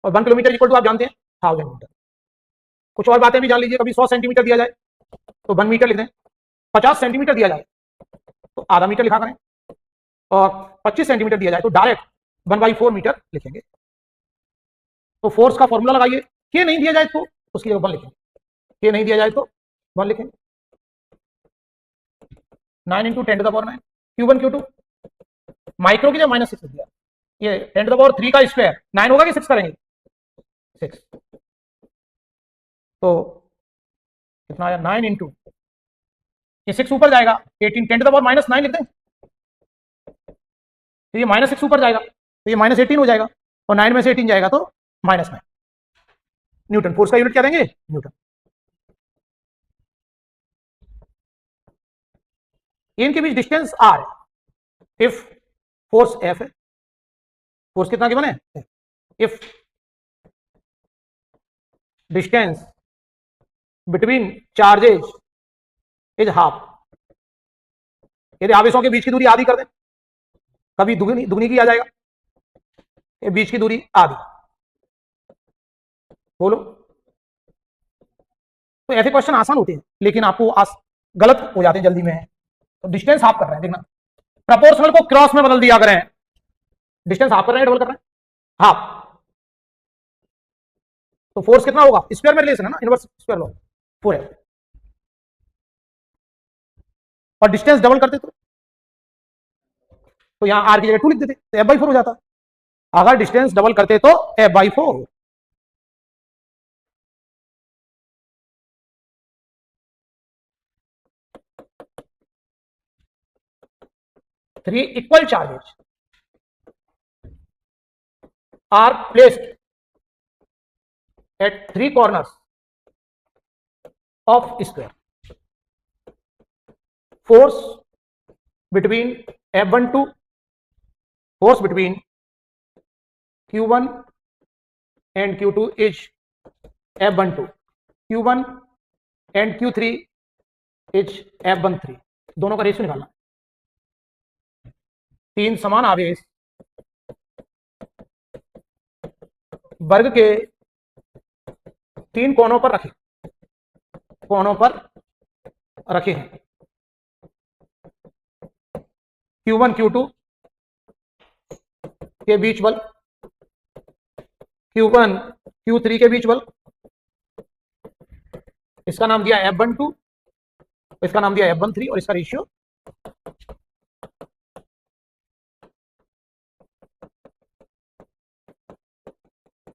और 1 kilometre equal to आप जानते हैं 1000 मीटर। कुछ और बातें भी जान लीजिए, कभी 100 सेंटीमीटर दिया जाए तो 1 मीटर लिख दें, 50 सेंटीमीटर दिया जाए तो आधा मीटर लिखा करें, और 25 सेंटीमीटर दिया जाए तो डायरेक्ट 1/4 मीटर लिखेंगे। तो फोर्स का फॉर्मूला लगाइए, के नहीं दिया जाए तो उसकी जगह 1 लिखेंगे, के नहीं दिया जाए तो 1 लिखेंगे। 9 × 10⁻⁹ Q1 Q2 माइक्रो की जगह -6 दिया, ये 10⁻³ का स्क्वायर 9 होगा कि 6 करेंगे, 6। तो कितना आया 9 × ये 6 ऊपर जाएगा 18, 10⁻⁹ लिख दें, तो ये -6 ऊपर जाएगा तो ये -18 हो जाएगा, और 9 में से 18 जाएगा तो -9। न्यूटन। फोर्स का यूनिट क्या देंगे, न्यूटन। इनके बीच डिस्टेंस r है, इफ फोर्स F है, फोर्स कितना गिवन है, if distance between charges is half, यदि आवेशों के बीच की दूरी आधी कर दें, कभी दुगनी की आ जाएगा, ये बीच की दूरी आधी, बोलो। तो ऐसे क्वेश्चन आसान होते हैं, लेकिन आपको गलत हो जाते हैं जल्दी में। तो डिस्टेंस हाफ कर रहे हैं, देखना प्रपोर्शनल को क्रॉस में बदल दिया करें, डिस्टेंस हाफ कर रहे हैं, डबल कर रहे हैं, हाफ। तो फोर्स कितना होगा, स्क्वायर में रिलेशन है ना, इनवर्स स्क्वायर लॉ 4F, और डिस्टेंस डबल करते तो यहां r की जगह 2 लिख देते तो F/4 हो जाता। अगर डिस्टेंस डबल करते तो F/4। 3 equal charges are placed at 3 corners of square. Force between F12, force between Q1 and Q2 is F12, Q1 and Q3 is F13। दोनों का रेशियो निकालना। 3 समान आवेश वर्ग के 3 कोनों पर रखे हैं। Q1 Q2 के बीच बल, Q1 Q3 के बीच बल, इसका नाम दिया F12, इसका नाम दिया F13, और इसका रेशियो